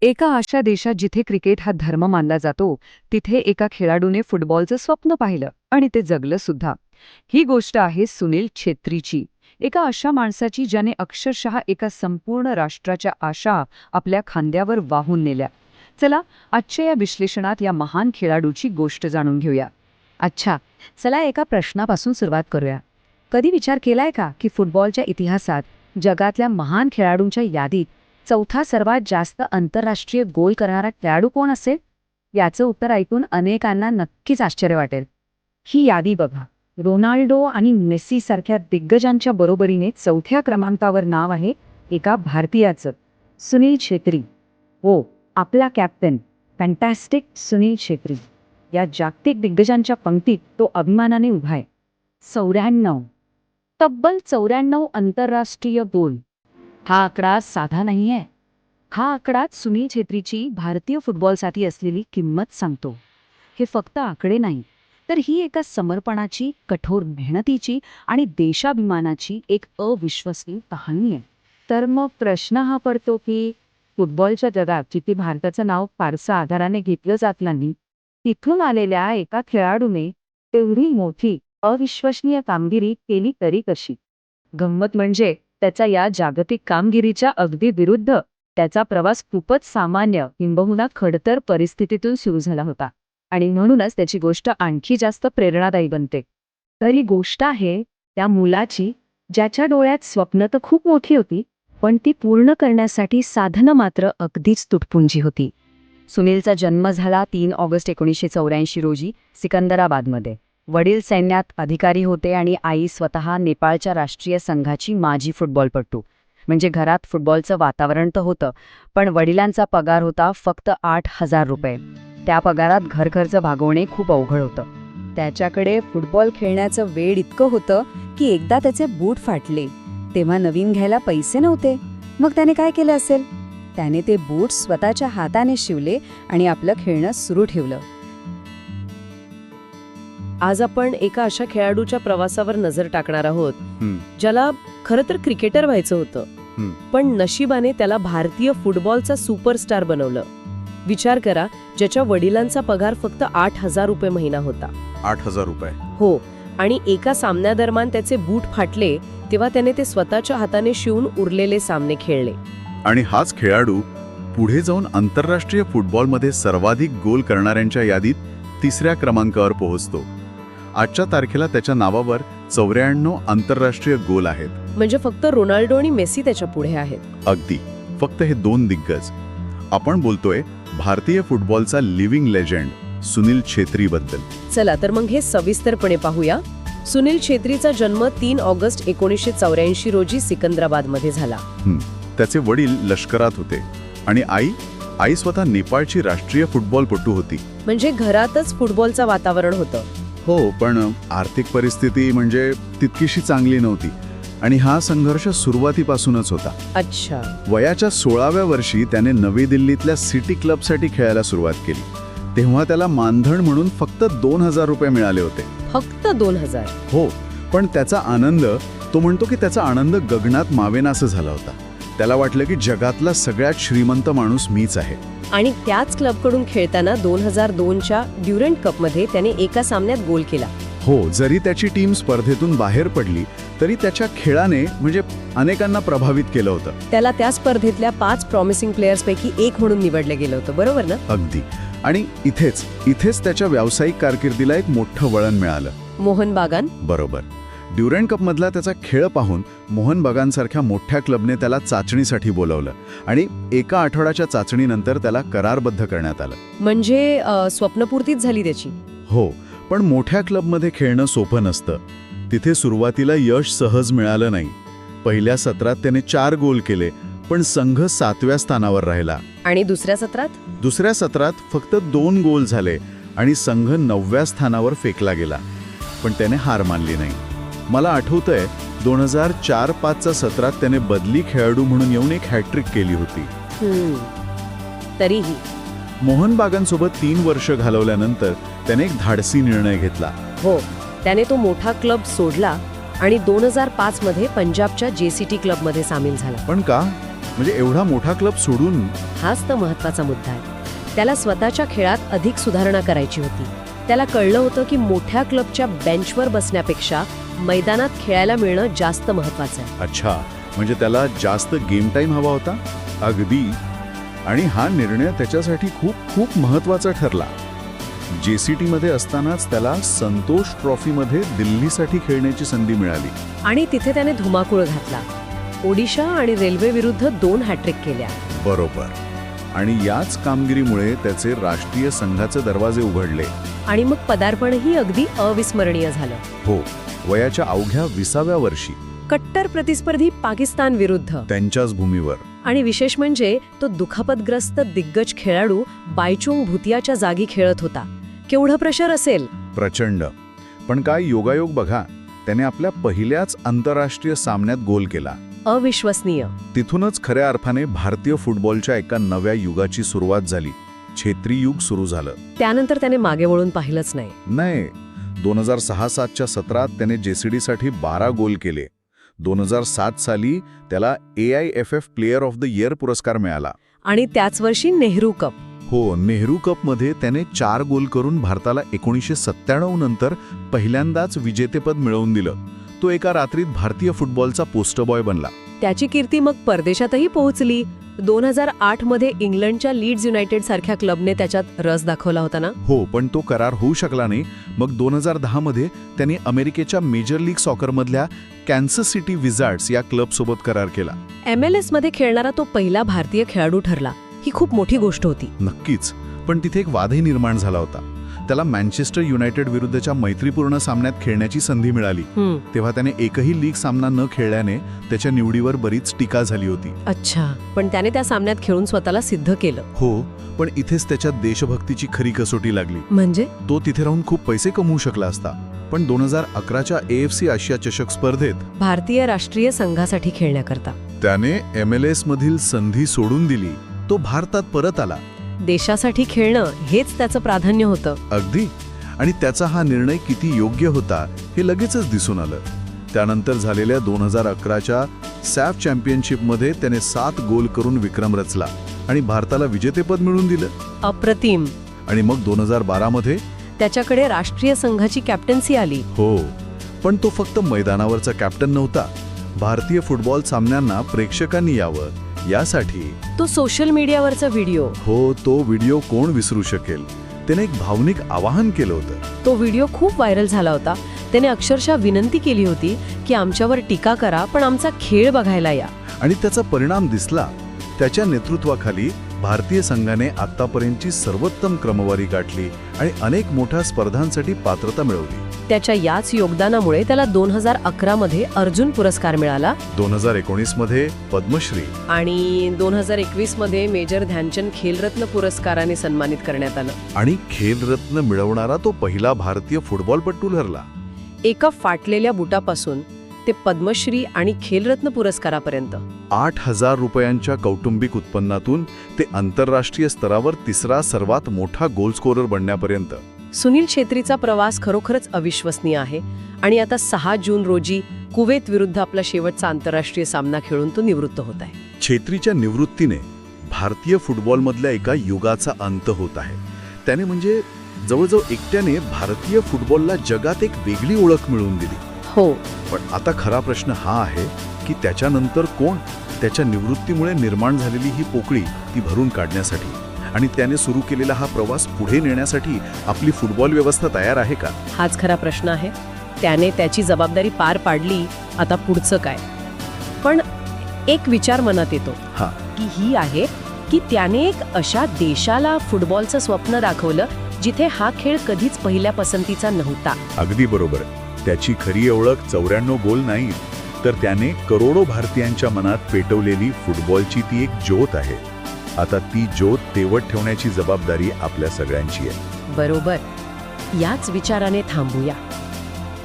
एका अशा देशात जिथे क्रिकेट हा धर्म मानला जातो, तिथे एका खेळाडूने फुटबॉलचं स्वप्न पाहिलं आणि ते जगलं सुद्धा. ही गोष्ट आहे सुनील छेत्रीची. एका अशा माणसाची ज्याने अक्षरशः एका संपूर्ण राष्ट्राच्या आशा आपल्या खांद्यावर वाहून नेल्या. चला, आजच्या या विश्लेषणात या महान खेळाडूची गोष्ट जाणून घेऊया. अच्छा, चला एका प्रश्नापासून सुरुवात करूया. कधी विचार केलाय का की फुटबॉलच्या इतिहासात जगातल्या महान खेळाडूंच्या यादीत चौथा सर्वात जास्त आंतरराष्ट्रीय गोल करणारा खेळाडू कोण असेल? याचं उत्तर ऐकून अनेकांना नक्कीच आश्चर्य वाटेल. ही यादी बघा. रोनाल्डो आणि मेस्सी सारख्या दिग्गजांच्या बरोबरीने चौथ्या क्रमांकावर नाव आहे एका भारतीयाचं, सुनील छेत्री. हो, आपला कॅप्टन, फॅन्टॅस्टिक सुनील छेत्री. या जागतिक दिग्गजांच्या पंक्तीत तो अभिमानाने उभा आहे. 94, तब्बल 94 आंतरराष्ट्रीय गोल. हा आकडा साधा नाहीये. हा आकडाच सुनील छेत्रीची भारतीय फुटबॉलसाठी असलेली किंमत सांगतो. हे फक्त आकडे नाही, तर ही एका समर्पणाची, कठोर मेहनतीची आणि देशाभिमानाची एक अविश्वसनीय कहाणी आहे. तर मग प्रश्न हा पडतो की फुटबॉलच्या जगात जिथे भारताचं नाव फारसं आधाराने घेतलं जात नाही, तिथून आलेल्या एका खेळाडूने तेवढी मोठी अविश्वसनीय कामगिरी केली तरी कशी? गंमत म्हणजे त्याच्या या जागतिक कामगिरीच्या अगदी विरुद्ध त्याचा प्रवास खूपच सामान्य, किंबहुना खडतर परिस्थितीतून सुरू झाला होता. आणि म्हणूनच त्याची गोष्ट आणखी जास्त प्रेरणादायी बनते. तर ही गोष्ट आहे त्या मुलाची, ज्याच्या डोळ्यात स्वप्न तर खूप मोठी होती, पण ती पूर्ण करण्यासाठी साधनं मात्र अगदीच तुटपुंजी होती. सुनीलचा जन्म झाला 3 ऑगस्ट 1984 रोजी सिकंदराबादमध्ये. वडील सैन्यात अधिकारी होते आणि आई स्वतः नेपाळच्या राष्ट्रीय संघाची माजी फुटबॉलपटू. म्हणजे घरात फुटबॉलचं वातावरण तर होतं, पण वडिलांचा पगार होता फक्त 8,000 रुपये. त्या पगारात घरखर्च भागवणे खूप अवघड होतं. त्याच्याकडे फुटबॉल खेळण्याचं वेड इतकं होतं की एकदा त्याचे बूट फाटले. तेव्हा नवीन घ्यायला पैसे नव्हते. मग त्याने काय केलं असेल? त्याने ते बूट स्वतःच्या हाताने शिवले आणि आपलं खेळणं सुरू ठेवलं. आज आपण एका अशा खेळाडूच्या प्रवासावर नजर टाकणार आहोत, ज्याला खरं तर क्रिकेटर व्हायचं होतं, पण नशिबाने त्याला भारतीय फुटबॉलचा सुपरस्टार बनवलं. विचार करा, ज्याच्या वडिलांचा पगार फक्त 8,000 रुपये महिना होता. 8,000 रुपये? हो, आणि एका सामन्यादरम्यान त्याचे बूट फाटले तेव्हा त्याने ते स्वतःच्या हाताने शिवून उरलेले सामने खेळले. आणि हाच खेळाडू पुढे जाऊन आंतरराष्ट्रीय फुटबॉलमध्ये सर्वाधिक गोल करणाऱ्यांच्या यादीत 3ऱ्या क्रमांकावर पोहोचतो. आजच्या तारखेला त्याच्या नावावर 94 आंतरराष्ट्रीय गोल आहेत. म्हणजे फक्त रोनाल्डो आणि मेसी त्याच्या पुढे आहेत. अगदी, फक्त हे 2 दिग्गज. आपण बोलतोय भारतीय फुटबॉलचा लिव्हिंग लेजंड सुनील छेत्रीबद्दल. चला तर मग हे सविस्तरपणे पाहूया. सुनील छेत्रीचा जन्म 3 ऑगस्ट 1984 रोजी सिकंदराबादमध्ये झाला. त्याचे वडील लष्करात होते आणि आई स्वतः नेपाळची राष्ट्रीय फुटबॉलपटू होती. म्हणजे घरातच फुटबॉलचं वातावरण होतं. हो, पण आर्थिक परिस्थिती म्हणजे तितकीशी चांगली नव्हती आणि हा संघर्ष सुरुवातीपासूनच होता. अच्छा. वयाच्या 16व्या वर्षी त्याने नवी दिल्लीतल्या सिटी क्लबसाठी खेळायला सुरुवात केली. तेव्हा त्याला मानधन म्हणून फक्त 2,000 रुपये मिळाले होते. फक्त 2,000? हो, पण त्याचा आनंद, तो म्हणतो की त्याचा आनंद गगनात मावेनासा झाला होता. त्याला वाटलं की जगातला सगळ्यात श्रीमंत माणूस मीच आहे. आणि त्याच क्लबकडून खेळताना 2002च्या ड्युरंट कपमध्ये त्याने एका सामन्यात गोल केला. हो, जरी त्याची टीम स्पर्धेतून बाहेर पडली तरी त्याच्या खेळाने म्हणजे अनेकांना प्रभावित केलं होतं. त्याला त्या स्पर्धेतल्या 5 प्रॉमिसिंग प्लेयर्सपैकी एक म्हणून निवडलं गेलं होतं, बरोबर ना? अगदी. आणि इथेच त्याच्या व्यावसायिक कारकिर्दीला एक मोठं वळण मिळालं. मोहन बागान? बरोबर. ड्युरंट कपमधला त्याचा खेळ पाहून मोहन बागानसारख्या मोठ्या क्लबने त्याला चाचणीसाठी बोलवलं आणि एका आठवड्याच्या चाचणीनंतर त्याला करारबद्ध करण्यात आलं. म्हणजे स्वप्नपूर्तीच झाली त्याची. हो, पण मोठ्या क्लबमध्ये खेळणं सोपं नसतं. तिथे सुरुवातीला यश सहज मिळालं नाही. पहिल्या सत्रात त्याने 4 गोल केले, पण संघ 7व्या स्थानावर राहिला. आणि दुसऱ्या सत्रात? दुसऱ्या सत्रात फक्त 2 गोल झाले आणि संघ 9व्या स्थानावर फेकला गेला. पण त्याने हार मानली नाही. मला आठवतंय 2004-05च्या सत्रात त्याने बदली खेळाडू म्हणून येऊन एक हॅट्रिक केली होती. तरीही मोहन बागानसोबत 3 वर्ष घालवल्यानंतर त्याने एक धाडसी निर्णय घेतला. हो, त्याने तो मोठा क्लब सोडला आणि 2005 मध्ये पंजाबच्या JCT क्लबमध्ये सामील झाला. पण का? म्हणजे एवढा मोठा क्लब सोडून? हाच तर महत्वाचा मुद्दा आहे. त्याला स्वतःच्या खेळात अधिक सुधारणा करायची होती. त्याला कळलं होतं की मोठ्या क्लबच्या बेंचवर बसण्यापेक्षा मैदानात खेळायला मिळणं जास्त महत्वाचं आहे. अच्छा, म्हणजे त्याला जास्त गेम टाईम हवा होता. अगदी. आणि हा निर्णय त्याच्यासाठी खूप खूप महत्वाचा ठरला. JCT मध्ये असतानाच त्याला संतोष ट्रॉफीमध्ये दिल्लीसाठी खेळण्याची संधी मिळाली. आणि तिथे त्याने धुमाकूळ घातला. ओडिशा आणि रेल्वे विरुद्ध 2 हॅट्रिक केल्या. बरोबर. आणि याच कामगिरीमुळे त्याचे राष्ट्रीय संघाचे दरवाजे उघडले. आणि मग पदार्पणही अगदी अविस्मरणीय झालं. हो, वयाच्या अवघ्या 20व्या वर्षी. कट्टर प्रतिस्पर्धी पाकिस्तान विरुद्ध. त्यांच्याच भूमीवर. आणि विशेष म्हणजे तो दुखापतग्रस्त दिग्गज खेळाडू बायचुंग भुतियाच्या जागी खेळत होता. केवढं प्रेशर असेल. प्रचंड. पण काय योगायोग बघा, त्याने आपल्या पहिल्याच आंतरराष्ट्रीय सामन्यात गोल केला. अविश्वसनीय. तिथूनच खऱ्या अर्थाने भारतीय फुटबॉलच्या एका नव्या युगाची सुरुवात झाली. छेत्री युग सुरू झालं. त्यानंतर त्याने मागे वळून पाहिलंच नाही. नाही. 2006-07च्या सत्रात त्याने JCT साठी 12 गोल केले. 2007 साली त्याला AIFF player of the year पुरस्कार मिळाला. आणि त्याच वर्षी नेहरू कप. हो, नेहरू कपमध्ये त्याने 4 गोल करून भारताला 1997 नंतर पहिल्यांदाच विजेतेपद मिळवून दिलं. तो एका रात्रीत भारतीय फुटबॉलचा पोस्टर बॉय बनला. त्याची कीर्ती मग परदेशातही पोहोचली. 2008 मध्ये इंग्लंडच्या लीड्स युनायटेड सारख्या क्लबने त्याच्यात रस दाखवला होता ना. हो, पण तो करार होऊ शकला नाही. मग 2010 मध्ये त्यांनी अमेरिकेच्या मेजर लीग सॉकरमधल्या कॅन्सस सिटी विझार्ड्स या क्लबसोबत करार केला. MLS मध्ये खेळणारा तो पहिला भारतीय खेळाडू ठरला. ही खूप मोठी गोष्ट होती. नक्कीच. पण तिथे एक वादही निर्माण झाला होता. त्याला मँचेस्टर युनायटेड विरुद्धच्या मैत्रीपूर्ण सामन्यात खेळण्याची संधी मिळाली. तेव्हा त्याने एकही लीग सामना न खेळल्याने त्याच्या निवडीवर बरीच टीका झाली होती. अच्छा, पण त्याने त्या सामन्यात खेळून स्वतःला सिद्ध केलं. हो, पण इथेच त्याच्या देशभक्तीची खरी कसोटी लागली. म्हणजे तो तिथे राहून खूप पैसे कमवू शकला असता, पण 2011च्या AFC आशिया चषक स्पर्धेत भारतीय राष्ट्रीय संघासाठी खेळण्याकरता त्याने MLS मधील संधी सोडून दिली. तो भारतात परत आला. देशासाठी खेळणं हेच त्याचं प्राधान्य होतं. अगदी. आणि त्याचा हा निर्णय किती योग्य होता हे लगेचच दिसून आलं. त्यानंतर झालेल्या 2011च्या सॅफ चॅम्पियनशिपमध्ये त्याने 7 गोल करून विक्रम रचला आणि भारताला विजेतेपद मिळवून दिलं. अप्रतिम. आणि मग 2012 मध्ये त्याच्याकडे राष्ट्रीय संघाची कॅप्टन्सी आली. हो, पण तो फक्त मैदानावरचा कॅप्टन नव्हता. भारतीय फुटबॉल सामन्यांना प्रेक्षकांनी यावं यासाठी तो सोशल मीडियावरचा व्हिडिओ. हो, तो व्हिडिओ कोण विसरू शकेल. त्याने एक भावनिक आवाहन केलं होतं. तो व्हिडिओ खूप व्हायरल झाला होता. त्याने अक्षरशः विनंती केली होती की आमच्यावर टीका करा पण आमचा खेळ बघायला या. आणि त्याचा परिणाम दिसला. त्याच्या नेतृत्वाखाली भारतीय संघाने आतापर्यंतची सर्वोत्तम क्रमवारी गाठली आणि अनेक मोठ्या स्पर्धांसाठी पात्रता मिळवली. त्याच्या याच योगदानामुळे त्याला 2011 मध्ये अर्जुन पुरस्कार मिळाला. 2019 मध्ये पद्मश्री आणि 2021 मध्ये मेजर ध्यानचंद खेलरत्न पुरस्काराने सन्मानित करण्यात आलं. आणि खेलरत्न मिळवणारा तो पहिला भारतीय फुटबॉलपटू ठरला. एका फाटलेल्या बुटापासून ते पद्मश्री आणि खेलरत्न पुरस्कारापर्यंत 8,000 रुपयांच्या कौटुंबिक उत्पन्नातून ते आंतरराष्ट्रीय स्तरावर तिसरा सर्वात मोठा गोल स्कोरर बनण्यापर्यंत. सुनील छेत्रीचा प्रवास खरोखरच अविश्वसनीय आहे. आणि आता 6 जून रोजी कुवेत विरुद्ध आपला शेवटचा आंतरराष्ट्रीय सामना खेळून तो निवृत्त होत आहे. छेत्रीच्या निवृत्तीने भारतीय फुटबॉलमधल्या एका युगाचा अंत होत आहे. त्याने म्हणजे जवळजवळ एकट्याने भारतीय फुटबॉलला जगात एक वेगळी ओळख मिळवून दिली. हो, पण आता खरा प्रश्न हा आहे की त्याच्यानंतर कोण? त्याच्या निवृत्तीमुळे निर्माण झालेली ही पोकळी ती भरून काढण्यासाठी आणि त्याने सुरू केलेला हा प्रवास पुढे नेण्यासाठी आपली फुटबॉल व्यवस्था तयार आहे का? हाच खरा प्रश्न आहे. त्याने त्याची जबाबदारी पार पाडली, आता पुढचं काय? पण एक विचार मनात येतो की ही आहे की त्याने एक अशा देशाला फुटबॉलचं स्वप्न दाखवलं जिथे हा खेळ कधीच पहिल्या पसंतीचा नव्हता. अगदी बरोबर. त्याची खरी ओळख 94 गोल नाही, तर त्याने करोडो भारतीयांच्या मनात पेटवलेली फुटबॉलची ती एक ज्योत आहे. आता ती ज्योत तेवत ठेवण्याची जबाबदारी आपल्या सगळ्यांची आहे. बरोबर. याच विचाराने थांबूया.